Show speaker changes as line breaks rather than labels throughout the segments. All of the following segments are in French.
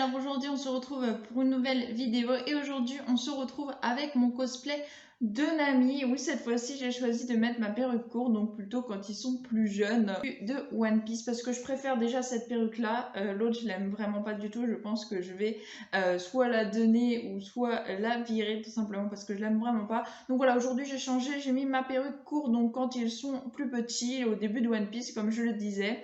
alors aujourd'hui on se retrouve pour une nouvelle vidéo et aujourd'hui on se retrouve avec mon cosplay de Nami. Oui, cette fois-ci j'ai choisi de mettre ma perruque courte, donc plutôt quand ils sont plus jeunes, de One Piece parce que je préfère déjà cette perruque là. L'autre je l'aime vraiment pas du tout, je pense que je vais soit la donner ou soit la virer tout simplement parce que je l'aime vraiment pas. Donc voilà, aujourd'hui j'ai changé, j'ai mis ma perruque courte donc quand ils sont plus petits au début de One Piece comme je le disais.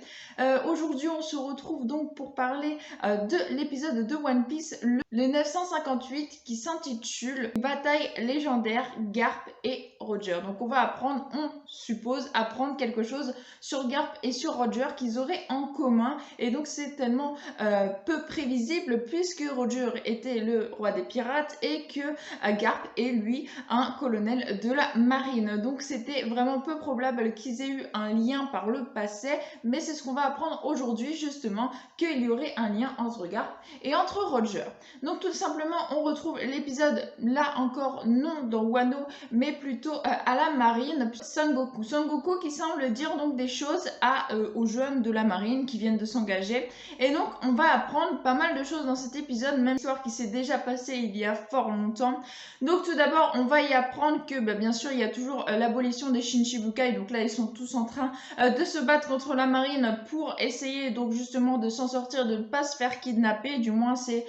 Aujourd'hui on se retrouve donc pour parler de l'épisode de One Piece, le 958 qui s'intitule Bataille légendaire, Garp et Roger. Donc on va apprendre, on suppose, apprendre quelque chose sur Garp et sur Roger qu'ils auraient en commun. Et donc c'est tellement peu prévisible puisque Roger était le roi des pirates et que Garp est lui un colonel de la marine. Donc c'était vraiment peu probable qu'ils aient eu un lien par le passé, mais c'est ce qu'on va apprendre aujourd'hui justement, qu'il y aurait un lien entre Garp et entre Roger. Donc tout simplement on retrouve l'épisode là encore non dans Wano mais plutôt à la marine. Son Goku qui semble dire donc des choses aux jeunes de la marine qui viennent de s'engager, et donc on va apprendre pas mal de choses dans cet épisode, même histoire qui s'est déjà passée il y a fort longtemps. Donc tout d'abord on va y apprendre que bien sûr il y a toujours l'abolition des Shinshibukai, donc là ils sont tous en train de se battre contre la marine pour essayer donc justement de s'en sortir, de ne pas se faire kidnapper. Du moins c'est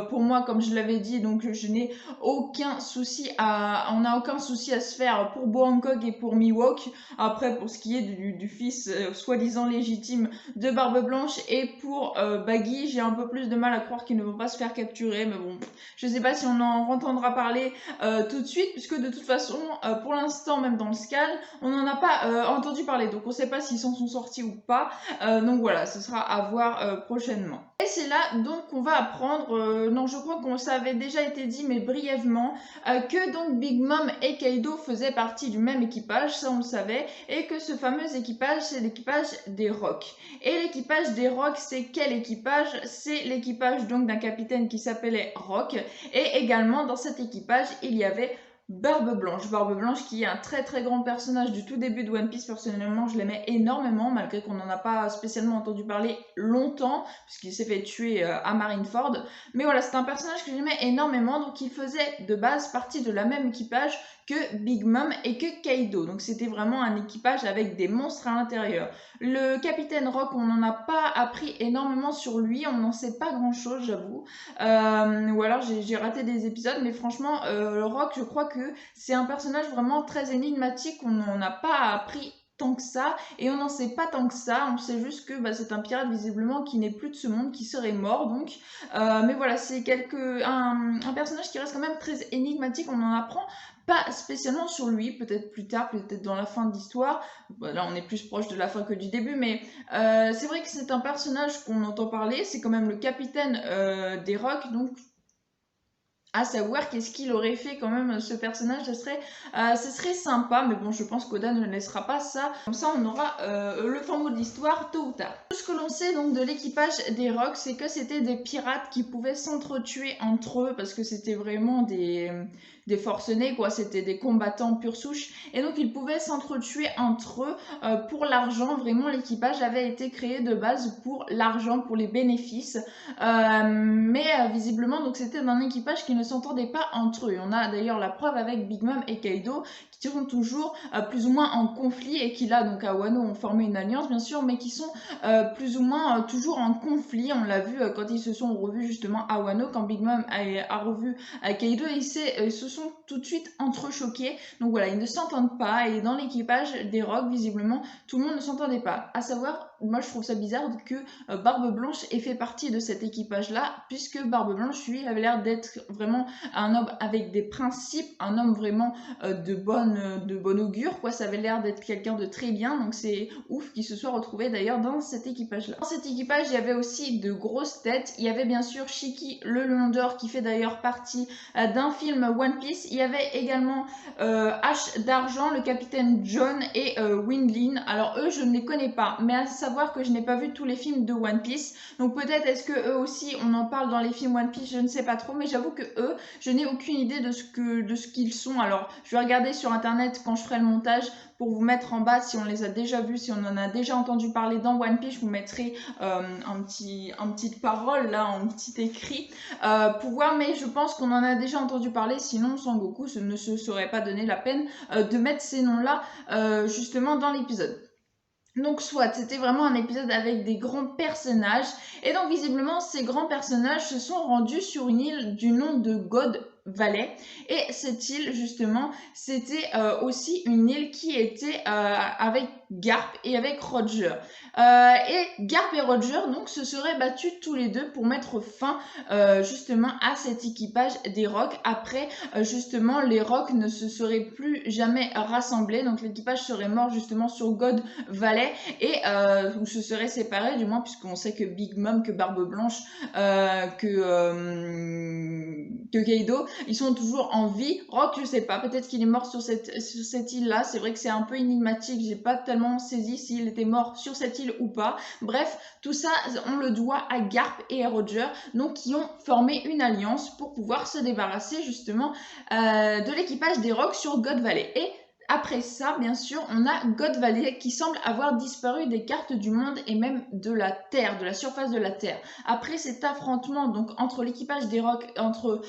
pour moi, comme je l'avais dit, donc je n'ai aucun souci on n'a aucun souci à se faire pour Bo Hancock et pour Mihawk. Après pour ce qui est du fils soi-disant légitime de Barbe Blanche et pour Baggy, j'ai un peu plus de mal à croire qu'ils ne vont pas se faire capturer, mais bon, je sais pas si on en entendra parler tout de suite, puisque de toute façon pour l'instant même dans le scan on n'en a pas entendu parler, donc on sait pas s'ils s'en sont sortis ou pas. Donc voilà, ce sera à voir prochainement. Et c'est là donc qu'on va apprendre, non je crois qu'on ça avait déjà été dit mais brièvement, que donc Big Mom et Kaido faisaient partie du même équipage, ça on le savait, et que ce fameux équipage c'est l'équipage des Rocs. Et l'équipage des Rocs c'est quel équipage? C'est l'équipage donc d'un capitaine qui s'appelait Rock, et également dans cet équipage il y avait Barbe Blanche qui est un très très grand personnage du tout début de One Piece. Personnellement je l'aimais énormément malgré qu'on n'en a pas spécialement entendu parler longtemps puisqu'il s'est fait tuer à Marineford, mais voilà, c'est un personnage que j'aimais énormément, donc il faisait de base partie de la même équipage que Big Mom et que Kaido, donc c'était vraiment un équipage avec des monstres à l'intérieur. Le capitaine Rock, on n'en a pas appris énormément sur lui, on n'en sait pas grand chose j'avoue, ou alors j'ai raté des épisodes, mais franchement Rock je crois que c'est un personnage vraiment très énigmatique, on n'en a pas appris tant que ça, et on n'en sait pas tant que ça, on sait juste que c'est un pirate visiblement qui n'est plus de ce monde, qui serait mort donc, mais voilà, c'est un personnage qui reste quand même très énigmatique, on n'en apprend pas spécialement sur lui, peut-être plus tard, peut-être dans la fin de l'histoire. Là on est plus proche de la fin que du début, mais c'est vrai que c'est un personnage qu'on entend parler, c'est quand même le capitaine des Rocs, donc à savoir qu'est-ce qu'il aurait fait quand même ce personnage, ce serait sympa, mais bon je pense qu'Oda ne laissera pas ça, comme ça on aura le fin mot de l'histoire tôt ou tard. Tout ce que l'on sait donc de l'équipage des Rocs, c'est que c'était des pirates qui pouvaient s'entretuer entre eux, parce que c'était vraiment des forcenés quoi, c'était des combattants pure souche, et donc ils pouvaient s'entretuer entre eux pour l'argent. Vraiment l'équipage avait été créé de base pour l'argent, pour les bénéfices, mais visiblement donc c'était un équipage qui ne s'entendaient pas entre eux. On a d'ailleurs la preuve avec Big Mom et Kaido qui sont toujours plus ou moins en conflit, et qui là donc à Wano ont formé une alliance bien sûr, mais qui sont plus ou moins toujours en conflit. On l'a vu quand ils se sont revus justement à Wano, quand Big Mom a revu Kaido, et ils se sont tout de suite entrechoqués. Donc voilà, ils ne s'entendent pas, et dans l'équipage des Rocs visiblement tout le monde ne s'entendait pas. À savoir, moi je trouve ça bizarre que Barbe Blanche ait fait partie de cet équipage là, puisque Barbe Blanche lui avait l'air d'être vraiment un homme avec des principes, un homme vraiment de bonne augure quoi, ça avait l'air d'être quelqu'un de très bien, donc c'est ouf qu'il se soit retrouvé d'ailleurs dans cet équipage là. Dans cet équipage il y avait aussi de grosses têtes, il y avait bien sûr Shiki le Lion d'Or qui fait d'ailleurs partie d'un film One Piece, il y avait également H d'Argent, le capitaine John et Windlin. Alors eux je ne les connais pas, mais à savoir savoir que je n'ai pas vu tous les films de One Piece. Donc peut-être est-ce que eux aussi on en parle dans les films One Piece, je ne sais pas trop, mais j'avoue que eux, je n'ai aucune idée de ce qu'ils sont. Alors je vais regarder sur internet quand je ferai le montage pour vous mettre en bas si on les a déjà vus, si on en a déjà entendu parler dans One Piece. Je vous mettrai un petite parole là, un petit écrit pour voir, mais je pense qu'on en a déjà entendu parler, sinon Sangoku ne se serait pas donné la peine de mettre ces noms là justement dans l'épisode. Donc soit c'était vraiment un épisode avec des grands personnages, et donc visiblement ces grands personnages se sont rendus sur une île du nom de God Valley, et cette île justement c'était aussi une île qui était avec Garp et avec Roger, et Garp et Roger donc se seraient battus tous les deux pour mettre fin justement à cet équipage des Rocs. Après justement les Rocs ne se seraient plus jamais rassemblés, donc l'équipage serait mort justement sur God Valley, et ou se seraient séparés du moins, puisqu'on sait que Big Mom, que Barbe Blanche, que Kaido, ils sont toujours en vie. Rock, je sais pas, peut-être qu'il est mort sur cette île-là. C'est vrai que c'est un peu énigmatique, j'ai pas tellement saisi s'il était mort sur cette île ou pas. Bref, tout ça, on le doit à Garp et à Roger, donc qui ont formé une alliance pour pouvoir se débarrasser justement de l'équipage des Rocs sur God Valley. Et après ça, bien sûr, on a God Valley qui semble avoir disparu des cartes du monde et même de la Terre, de la surface de la Terre. Après cet affrontement donc entre l'équipage des Rocs, entre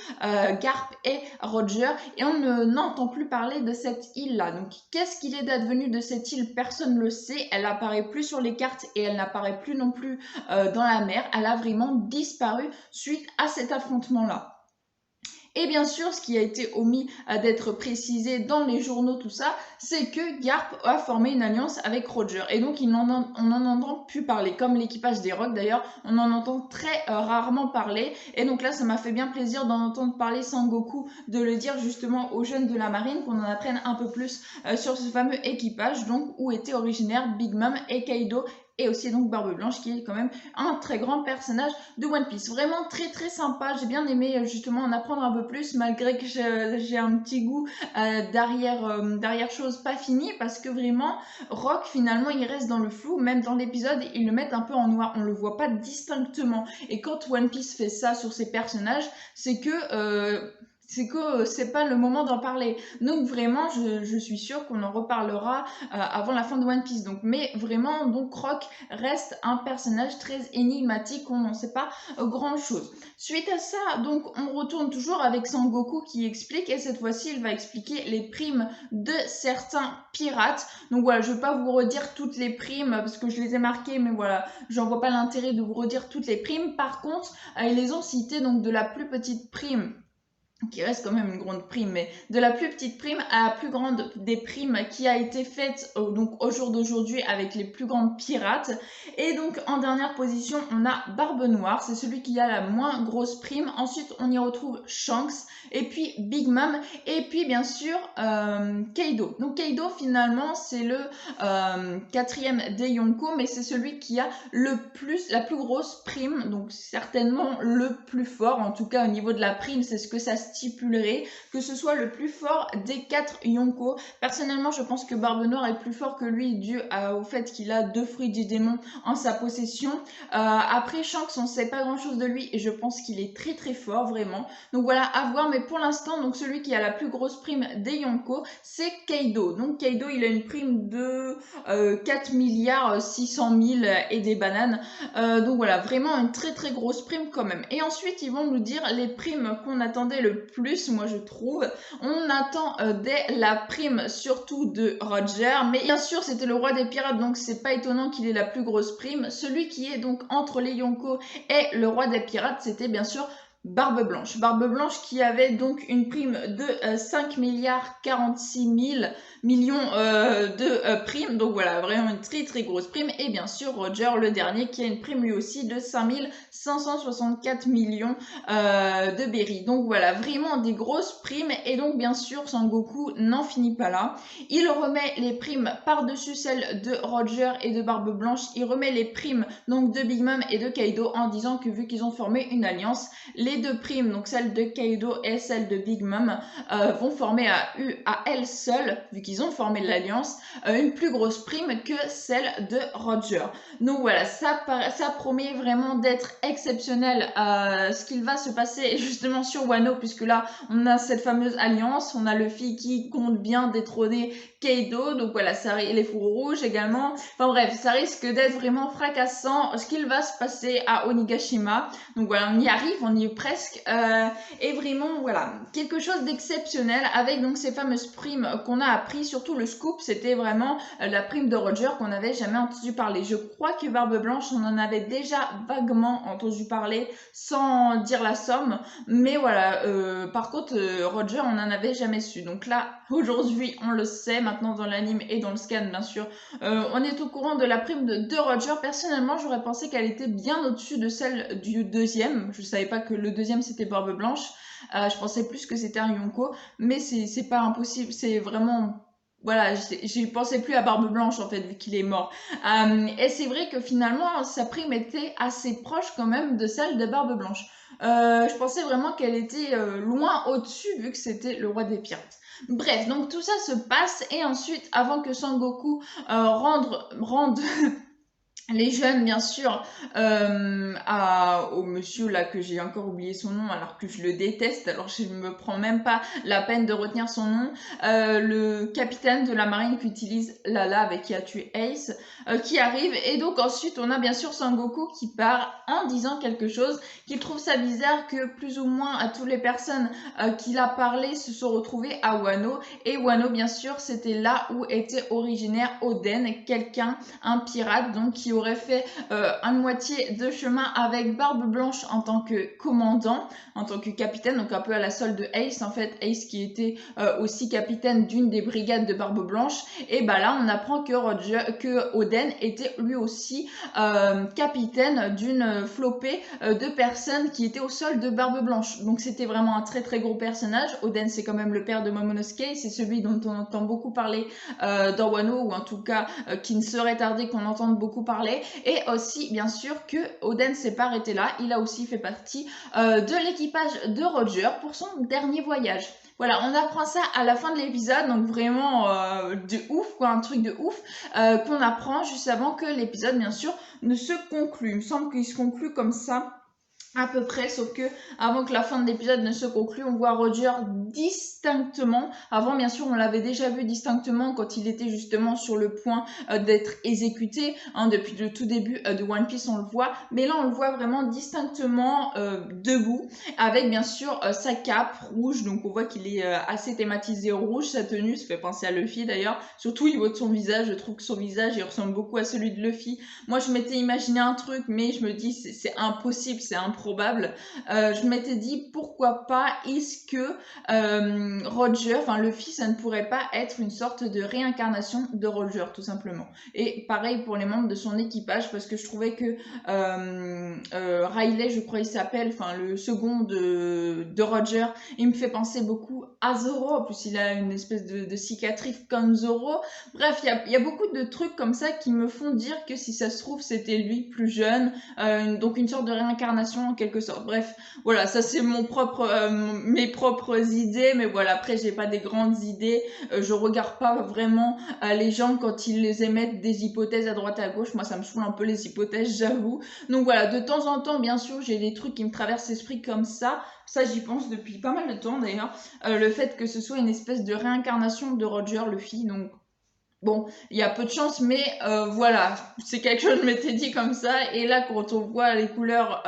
Garp et Roger, et on n'entend plus parler de cette île-là. Donc qu'est-ce qu'il est advenu de cette île? Personne ne le sait. Elle n'apparaît plus sur les cartes et elle n'apparaît plus non plus dans la mer. Elle a vraiment disparu suite à cet affrontement-là. Et bien sûr, ce qui a été omis d'être précisé dans les journaux, tout ça, c'est que Garp a formé une alliance avec Roger. Et donc, on n'en entend plus parler. Comme l'équipage des Rocs, d'ailleurs, on en entend très rarement parler. Et donc là, ça m'a fait bien plaisir d'en entendre parler Sangoku, de le dire justement aux jeunes de la marine, qu'on en apprenne un peu plus sur ce fameux équipage, donc où étaient originaires Big Mom et Kaido, et aussi donc Barbe Blanche, qui est quand même un très grand personnage de One Piece. Vraiment très très sympa, j'ai bien aimé justement en apprendre un peu plus, malgré que j'ai un petit goût d'arrière chose pas fini, parce que vraiment Rock finalement il reste dans le flou. Même dans l'épisode ils le mettent un peu en noir, on le voit pas distinctement, et quand One Piece fait ça sur ses personnages, c'est que c'est pas le moment d'en parler. Donc vraiment, je suis sûre qu'on en reparlera avant la fin de One Piece. Donc, mais vraiment, donc Rock reste un personnage très énigmatique, on n'en sait pas grand chose. Suite à ça, donc on retourne toujours avec Sangoku qui explique, et cette fois-ci il va expliquer les primes de certains pirates. Donc voilà, je vais pas vous redire toutes les primes parce que je les ai marquées, mais voilà, j'en vois pas l'intérêt de vous redire toutes les primes. Par contre, ils les ont citées, donc de la plus petite prime, qui reste quand même une grande prime, mais de la plus petite prime à la plus grande des primes qui a été faite donc au jour d'aujourd'hui avec les plus grandes pirates. Et donc en dernière position, on a Barbe Noire, c'est celui qui a la moins grosse prime. Ensuite, on y retrouve Shanks, et puis Big Mom, et puis bien sûr Kaido. Donc Kaido, finalement, c'est le quatrième des Yonko, mais c'est celui qui a la plus grosse prime, donc certainement le plus fort, en tout cas au niveau de la prime, c'est ce que ça stipulerait, que ce soit le plus fort des 4 Yonko. Personnellement, je pense que Barbe Noire est plus fort que lui dû au fait qu'il a 2 fruits du démon en sa possession. Après Shanks, on ne sait pas grand chose de lui et je pense qu'il est très très fort vraiment. Donc voilà, à voir, mais pour l'instant, donc celui qui a la plus grosse prime des Yonko, c'est Kaido. Donc Kaido, il a une prime de 4 milliards 600 000 et des bananes. Donc voilà, vraiment une très très grosse prime quand même. Et ensuite, ils vont nous dire les primes qu'on attendait le plus, moi je trouve. On attend dès la prime surtout de Roger, mais bien sûr c'était le roi des pirates, donc c'est pas étonnant qu'il ait la plus grosse prime. Celui qui est donc entre les Yonko et le roi des pirates, c'était bien sûr Barbe Blanche. Barbe Blanche qui avait donc une prime de 5 milliards 46 millions de primes. Donc voilà, vraiment une très très grosse prime. Et bien sûr Roger, le dernier, qui a une prime lui aussi de 564 millions de berry. Donc voilà, vraiment des grosses primes. Et donc bien sûr Sangoku n'en finit pas là. Il remet les primes par-dessus celles de Roger et de Barbe Blanche. Il remet les primes donc de Big Mom et de Kaido en disant que vu qu'ils ont formé une alliance, les les deux primes, donc celle de Kaido et celle de Big Mom, vont former à elles seules, vu qu'ils ont formé l'alliance, une plus grosse prime que celle de Roger. Donc voilà, ça promet vraiment d'être exceptionnel ce qu'il va se passer justement sur Wano, puisque là on a cette fameuse alliance, on a Luffy qui compte bien détrôner Kaido, donc voilà, les fourreaux rouges également. Enfin bref, ça risque d'être vraiment fracassant ce qu'il va se passer à Onigashima. Donc voilà, on y arrive, on y est presque. Et vraiment, voilà, quelque chose d'exceptionnel avec donc ces fameuses primes qu'on a appris. Surtout le scoop, c'était vraiment la prime de Roger qu'on n'avait jamais entendu parler. Je crois que Barbe Blanche, on en avait déjà vaguement entendu parler sans dire la somme. Mais voilà, par contre, Roger, on n'en avait jamais su. Donc là, aujourd'hui, on le sait maintenant dans l'anime et dans le scan, bien sûr. On est au courant de la prime de Roger. Personnellement, j'aurais pensé qu'elle était bien au-dessus de celle du deuxième. Je savais pas que le deuxième c'était Barbe Blanche. Je pensais plus que c'était un Yonko, mais c'est pas impossible. C'est vraiment, voilà, j'y pensais plus à Barbe Blanche en fait vu qu'il est mort. Et c'est vrai que finalement sa prime était assez proche quand même de celle de Barbe Blanche. Je pensais vraiment qu'elle était loin au-dessus vu que c'était le roi des pirates. Bref, donc tout ça se passe et ensuite, avant que Sangoku rende les jeunes, bien sûr, au monsieur là que j'ai encore oublié son nom alors que je le déteste, alors je ne me prends même pas la peine de retenir son nom, le capitaine de la marine qui utilise Lala avec qui a tué Ace, qui arrive, et donc ensuite on a bien sûr Sangoku qui part en disant quelque chose, qu'il trouve ça bizarre que plus ou moins à toutes les personnes qu'il a parlé se sont retrouvées à Wano, et Wano bien sûr c'était là où était originaire Oden, un pirate donc qui aurait fait une moitié de chemin avec Barbe Blanche en tant que commandant, en tant que capitaine, donc un peu à la solde de Ace en fait, Ace qui était aussi capitaine d'une des brigades de Barbe Blanche, et bah là on apprend que Oden était lui aussi capitaine d'une flopée de personnes qui étaient au sol de Barbe Blanche, donc c'était vraiment un très très gros personnage. Oden c'est quand même le père de Momonosuke, c'est celui dont on entend beaucoup parler dans Wano, ou en tout cas qui ne serait tardé qu'on entende beaucoup parler. Et aussi bien sûr que Oden s'est pas arrêté là, il a aussi fait partie de l'équipage de Roger pour son dernier voyage. Voilà, on apprend ça à la fin de l'épisode, donc vraiment de ouf, quoi, un truc de ouf qu'on apprend juste avant que l'épisode bien sûr ne se conclue. Il me semble qu'il se conclut comme ça à peu près, sauf que avant que la fin de l'épisode ne se conclue, on voit Roger distinctement. Avant, bien sûr, on l'avait déjà vu distinctement quand il était justement sur le point d'être exécuté. Hein, depuis le tout début de One Piece, on le voit. Mais là, on le voit vraiment distinctement debout, avec bien sûr sa cape rouge. Donc, on voit qu'il est assez thématisé au rouge. Sa tenue, ça fait penser à Luffy d'ailleurs. Surtout au niveau de son visage, je trouve que son visage, il ressemble beaucoup à celui de Luffy. Moi, je m'étais imaginé un truc, mais je me dis, c'est impossible, c'est improbable. Je m'étais dit pourquoi pas est-ce que Roger, enfin Luffy, ça ne pourrait pas être une sorte de réincarnation de Roger tout simplement. Et pareil pour les membres de son équipage, parce que je trouvais que Riley, je crois il s'appelle, enfin le second de Roger, il me fait penser beaucoup à Zoro. En plus il a une espèce de cicatrice comme Zoro. Bref, il y a beaucoup de trucs comme ça qui me font dire que si ça se trouve c'était lui plus jeune, donc une sorte de réincarnation en quelque sorte. Bref, voilà, ça c'est mes propres idées, mais voilà, après j'ai pas des grandes idées, je regarde pas vraiment les gens quand ils les émettent des hypothèses à droite et à gauche. Moi ça me saoule un peu les hypothèses, j'avoue. Donc voilà, de temps en temps bien sûr j'ai des trucs qui me traversent l'esprit comme ça j'y pense depuis pas mal de temps d'ailleurs, le fait que ce soit une espèce de réincarnation de Roger Luffy, donc bon, il y a peu de chance, mais voilà, c'est quelque chose que je m'étais dit comme ça. Et là, quand on voit les couleurs,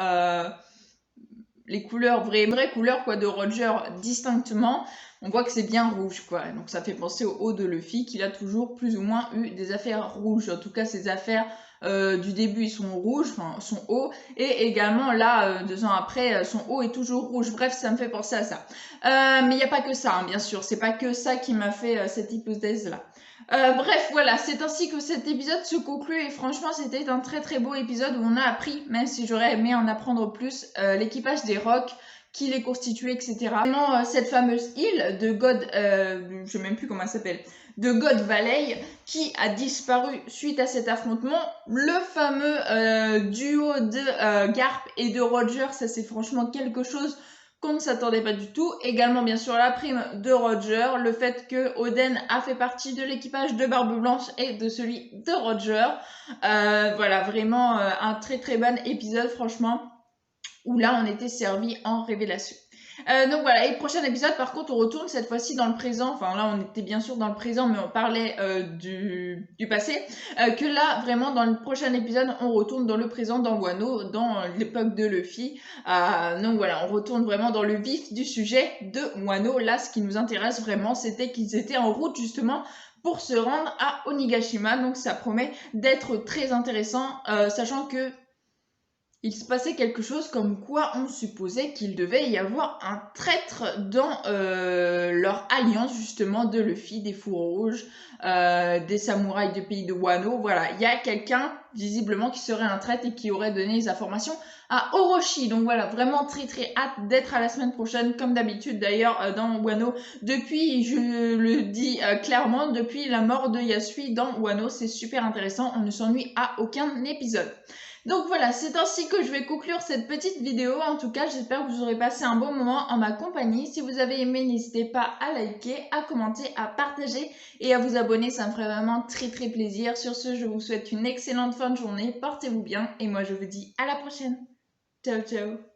vraies couleurs quoi, de Roger distinctement, on voit que c'est bien rouge, quoi. Donc ça fait penser au haut de Luffy, qu'il a toujours plus ou moins eu des affaires rouges. En tout cas, ses affaires du début, ils sont rouges, enfin, son haut. Et également, là, 2 ans après, son haut est toujours rouge. Bref, ça me fait penser à ça. Mais il n'y a pas que ça, hein, bien sûr. C'est pas que ça qui m'a fait cette hypothèse-là. Bref, voilà, c'est ainsi que cet épisode se conclut et franchement c'était un très très beau épisode où on a appris, même si j'aurais aimé en apprendre plus, l'équipage des Rocs qui les constituait, etc. Vraiment, cette fameuse île de God, je sais même plus comment elle s'appelle, de God Valley, qui a disparu suite à cet affrontement. Le fameux duo de Garp et de Roger, ça c'est franchement quelque chose qu'on ne s'attendait pas du tout. Également, bien sûr, la prime de Roger, le fait que Oden a fait partie de l'équipage de Barbe Blanche et de celui de Roger. Voilà, vraiment un très très bon épisode, franchement, où là, on était servi en révélation. Donc voilà, et le prochain épisode, par contre, on retourne cette fois-ci dans le présent. Enfin là, on était bien sûr dans le présent, mais on parlait du passé. Que là, vraiment, dans le prochain épisode, on retourne dans le présent, dans Wano, dans l'époque de Luffy. Donc voilà, on retourne vraiment dans le vif du sujet de Wano. Là, ce qui nous intéresse vraiment, c'était qu'ils étaient en route justement pour se rendre à Onigashima. Donc ça promet d'être très intéressant, sachant que il se passait quelque chose comme quoi on supposait qu'il devait y avoir un traître dans leur alliance justement de Luffy, des Fous Rouges, des samouraïs du pays de Wano. Voilà, il y a quelqu'un visiblement qui serait un traître et qui aurait donné les informations à Orochi. Donc voilà, vraiment très très hâte d'être à la semaine prochaine, comme d'habitude d'ailleurs dans Wano. Depuis, je le dis clairement, depuis la mort de Yasui dans Wano, c'est super intéressant, on ne s'ennuie à aucun épisode. Donc voilà, c'est ainsi que je vais conclure cette petite vidéo. En tout cas, j'espère que vous aurez passé un bon moment en ma compagnie. Si vous avez aimé, n'hésitez pas à liker, à commenter, à partager et à vous abonner. Ça me ferait vraiment très très plaisir. Sur ce, je vous souhaite une excellente fin de journée. Portez-vous bien et moi je vous dis à la prochaine. Ciao ciao.